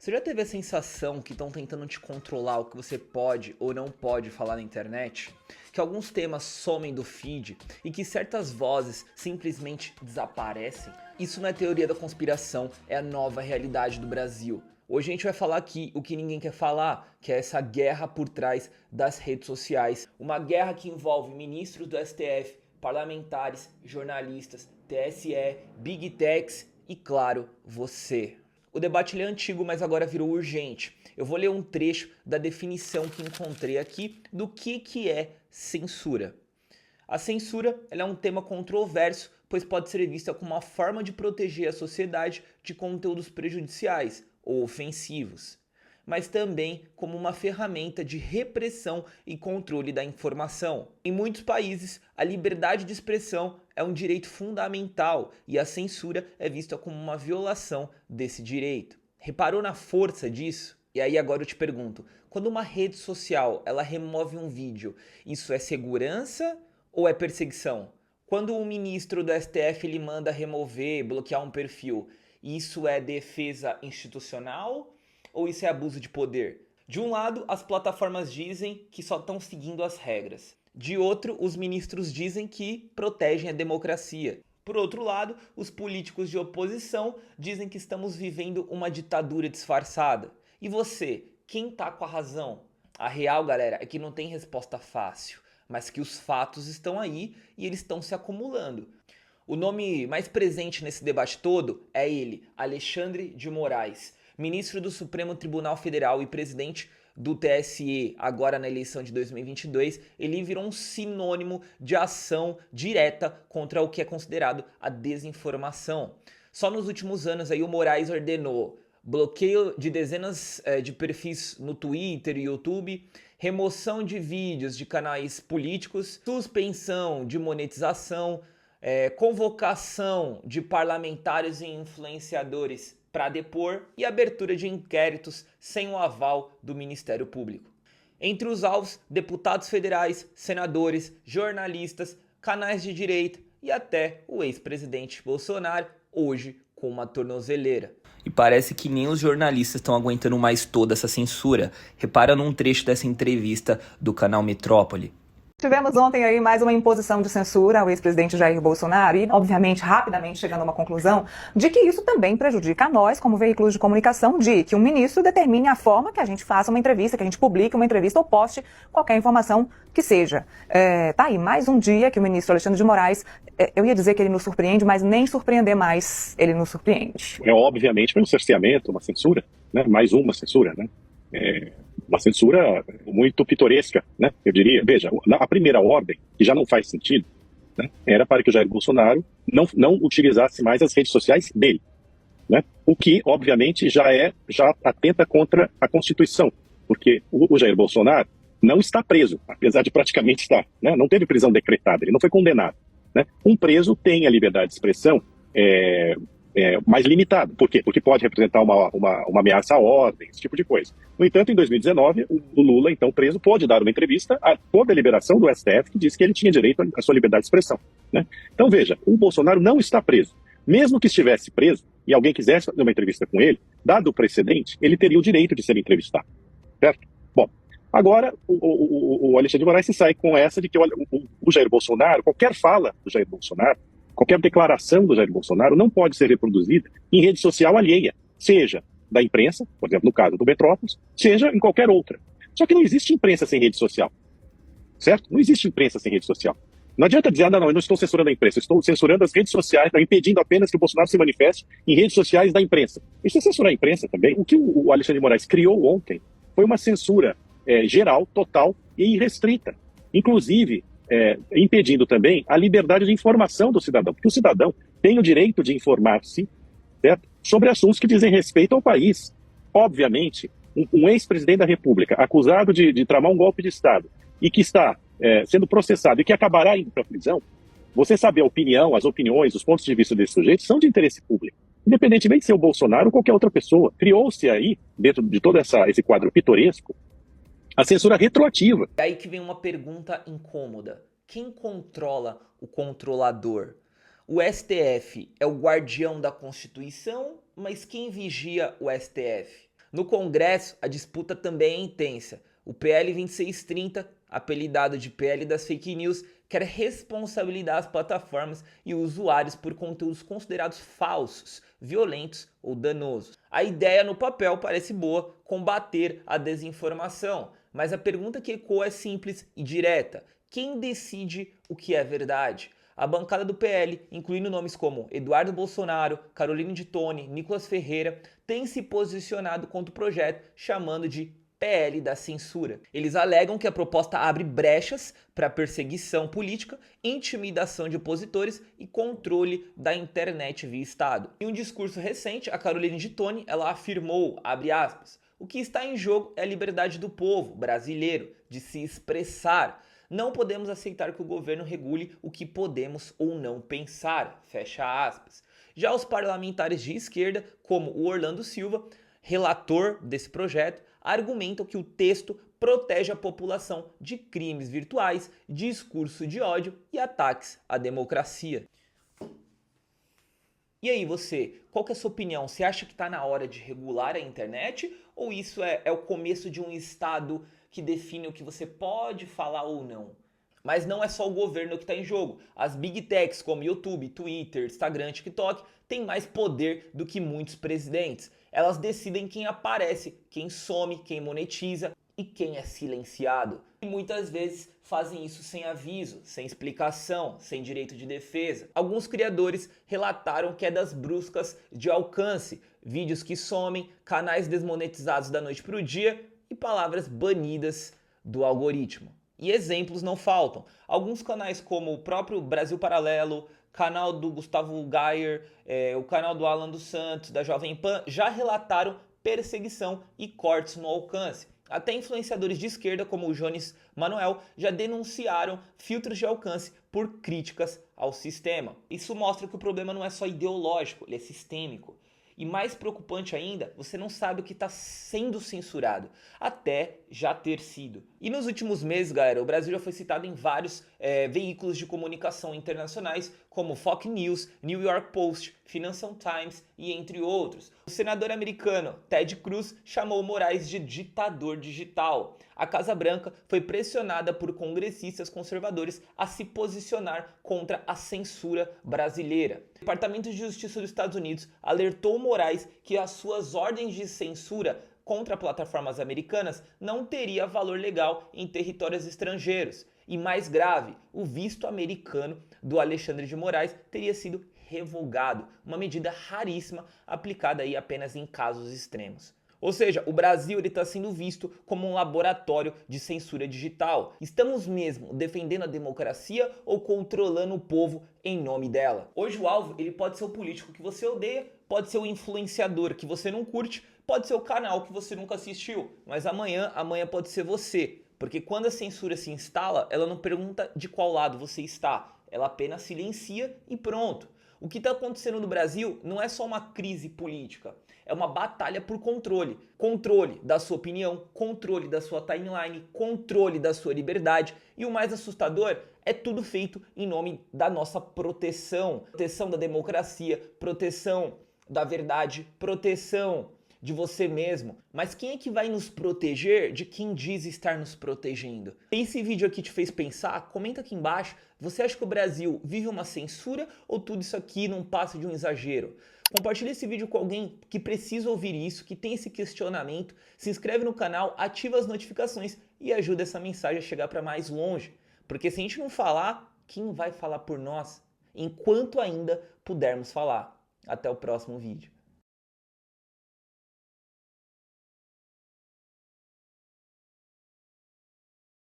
Você já teve a sensação que estão tentando te controlar o que você pode ou não pode falar na internet? Que alguns temas somem do feed e que certas vozes simplesmente desaparecem? Isso não é teoria da conspiração, é a nova realidade do Brasil. Hoje a gente vai falar aqui o que ninguém quer falar, que é essa guerra por trás das redes sociais. Uma guerra que envolve ministros do STF, parlamentares, jornalistas, TSE, Big Techs e, claro, você. O debate ele é antigo, mas agora virou urgente. Eu vou ler um trecho da definição que encontrei aqui do que é censura. A censura ela é um tema controverso, pois pode ser vista como uma forma de proteger a sociedade de conteúdos prejudiciais ou ofensivos, mas também como uma ferramenta de repressão e controle da informação. Em muitos países, a liberdade de expressão é um direito fundamental e a censura é vista como uma violação desse direito. Reparou na força disso? E aí agora eu te pergunto, quando uma rede social ela remove um vídeo, isso é segurança ou é perseguição? Quando o ministro do STF ele manda remover, bloquear um perfil, isso é defesa institucional ou isso é abuso de poder? De um lado, as plataformas dizem que só estão seguindo as regras. De outro, os ministros dizem que protegem a democracia. Por outro lado, os políticos de oposição dizem que estamos vivendo uma ditadura disfarçada. E você, quem tá com a razão? A real, galera, é que não tem resposta fácil, mas que os fatos estão aí e eles estão se acumulando. O nome mais presente nesse debate todo é ele, Alexandre de Moraes, ministro do Supremo Tribunal Federal e presidente do TSE, agora na eleição de 2022, ele virou um sinônimo de ação direta contra o que é considerado a desinformação. Só nos últimos anos aí o Moraes ordenou bloqueio de dezenas de perfis no Twitter e YouTube, remoção de vídeos de canais políticos, suspensão de monetização, convocação de parlamentares e influenciadores para depor e abertura de inquéritos sem o aval do Ministério Público. Entre os alvos, deputados federais, senadores, jornalistas, canais de direita e até o ex-presidente Bolsonaro, hoje com uma tornozeleira. E parece que nem os jornalistas estão aguentando mais toda essa censura. Repara num trecho dessa entrevista do canal Metrópole. Tivemos ontem aí mais uma imposição de censura ao ex-presidente Jair Bolsonaro e, obviamente, rapidamente chegando a uma conclusão de que isso também prejudica a nós, como veículos de comunicação, de que um ministro determine a forma que a gente faça uma entrevista, que a gente publique uma entrevista ou poste qualquer informação que seja. Tá aí, mais um dia que o ministro Alexandre de Moraes, eu ia dizer que ele nos surpreende, mas nem surpreender mais ele nos surpreende. É obviamente um cerceamento, uma censura, né? Mais uma censura, né? Uma censura muito pitoresca, né? Eu diria, veja, a primeira ordem, que já não faz sentido, né? Era para que o Jair Bolsonaro não utilizasse mais as redes sociais dele, né? O que, obviamente, já atenta contra a Constituição, porque o Jair Bolsonaro não está preso, apesar de praticamente estar, né? Não teve prisão decretada, ele não foi condenado, né? Um preso tem a liberdade de expressão mais limitado. Por quê? Porque pode representar uma ameaça à ordem, esse tipo de coisa. No entanto, em 2019, o Lula, então preso, pôde dar uma entrevista por deliberação do STF, que disse que ele tinha direito à sua liberdade de expressão, né? Então, veja, o Bolsonaro não está preso. Mesmo que estivesse preso e alguém quisesse fazer uma entrevista com ele, dado o precedente, ele teria o direito de ser entrevistado, certo? Bom, agora o Alexandre de Moraes se sai com essa de que o Jair Bolsonaro, qualquer fala do Jair Bolsonaro, qualquer declaração do Jair Bolsonaro não pode ser reproduzida em rede social alheia, seja da imprensa, por exemplo, no caso do Metrópolis, seja em qualquer outra. Só que não existe imprensa sem rede social, certo? Não existe imprensa sem rede social. Não adianta dizer, não, eu não estou censurando a imprensa, eu estou censurando as redes sociais, impedindo apenas que o Bolsonaro se manifeste em redes sociais da imprensa. Isso é censurar a imprensa também. O que o Alexandre de Moraes criou ontem foi uma censura geral, total e irrestrita. Inclusive, impedindo também a liberdade de informação do cidadão, porque o cidadão tem o direito de informar-se, certo, sobre assuntos que dizem respeito ao país. Obviamente, um ex-presidente da República acusado de tramar um golpe de Estado e que está sendo processado e que acabará indo para a prisão, você saber a opinião, as opiniões, os pontos de vista desse sujeito são de interesse público. Independentemente de ser o Bolsonaro ou qualquer outra pessoa. Criou-se aí, dentro de todo esse quadro pitoresco, a censura retroativa. É aí que vem uma pergunta incômoda. Quem controla o controlador? O STF é o guardião da Constituição, mas quem vigia o STF? No Congresso, a disputa também é intensa. O PL 2630, apelidado de PL das fake news, quer responsabilizar as plataformas e usuários por conteúdos considerados falsos, violentos ou danosos. A ideia no papel parece boa, combater a desinformação, mas a pergunta que ecoa é simples e direta. Quem decide o que é verdade? A bancada do PL, incluindo nomes como Eduardo Bolsonaro, Caroline de Tone, Nicolas Ferreira, tem se posicionado contra o projeto, chamando de PL da censura. Eles alegam que a proposta abre brechas para perseguição política, intimidação de opositores e controle da internet via Estado. Em um discurso recente, a Caroline de Tone, ela afirmou, abre aspas, o que está em jogo é a liberdade do povo brasileiro de se expressar. Não podemos aceitar que o governo regule o que podemos ou não pensar, fecha aspas. Já os parlamentares de esquerda, como o Orlando Silva, relator desse projeto, argumentam que o texto protege a população de crimes virtuais, discurso de ódio e ataques à democracia. E aí você, qual que é a sua opinião? Você acha que está na hora de regular a internet? Ou isso é o começo de um Estado que define o que você pode falar ou não? Mas não é só o governo que está em jogo. As big techs como YouTube, Twitter, Instagram, TikTok têm mais poder do que muitos presidentes. Elas decidem quem aparece, quem some, quem monetiza e quem é silenciado. E muitas vezes fazem isso sem aviso, sem explicação, sem direito de defesa. Alguns criadores relataram quedas bruscas de alcance, vídeos que somem, canais desmonetizados da noite para o dia e palavras banidas do algoritmo. E exemplos não faltam. Alguns canais como o próprio Brasil Paralelo, canal do Gustavo Gayer, o canal do Alan dos Santos, da Jovem Pan, já relataram perseguição e cortes no alcance. Até influenciadores de esquerda, como o Jones Manuel, já denunciaram filtros de alcance por críticas ao sistema. Isso mostra que o problema não é só ideológico, ele é sistêmico. E mais preocupante ainda, você não sabe o que está sendo censurado, até já ter sido. E nos últimos meses, galera, o Brasil já foi citado em vários veículos de comunicação internacionais, como Fox News, New York Post, Financial Times e entre outros. O senador americano Ted Cruz chamou Moraes de ditador digital. A Casa Branca foi pressionada por congressistas conservadores a se posicionar contra a censura brasileira. O Departamento de Justiça dos Estados Unidos alertou Moraes que as suas ordens de censura contra plataformas americanas não teria valor legal em territórios estrangeiros. E mais grave, o visto americano do Alexandre de Moraes teria sido revogado, uma medida raríssima aplicada aí apenas em casos extremos. Ou seja, o Brasil está sendo visto como um laboratório de censura digital. Estamos mesmo defendendo a democracia ou controlando o povo em nome dela? Hoje o alvo ele pode ser o político que você odeia, pode ser o influenciador que você não curte, pode ser o canal que você nunca assistiu, mas amanhã pode ser você. Porque quando a censura se instala, ela não pergunta de qual lado você está, ela apenas silencia e pronto. O que está acontecendo no Brasil não é só uma crise política, é uma batalha por controle. Controle da sua opinião, controle da sua timeline, controle da sua liberdade. E o mais assustador é tudo feito em nome da nossa proteção. Proteção da democracia, proteção da verdade, proteção de você mesmo. Mas quem é que vai nos proteger de quem diz estar nos protegendo? Se esse vídeo aqui te fez pensar, comenta aqui embaixo. Você acha que o Brasil vive uma censura ou tudo isso aqui não passa de um exagero? Compartilhe esse vídeo com alguém que precisa ouvir isso, que tem esse questionamento. Se inscreve no canal, ativa as notificações e ajuda essa mensagem a chegar para mais longe. Porque se a gente não falar, quem vai falar por nós? Enquanto ainda pudermos falar. Até o próximo vídeo.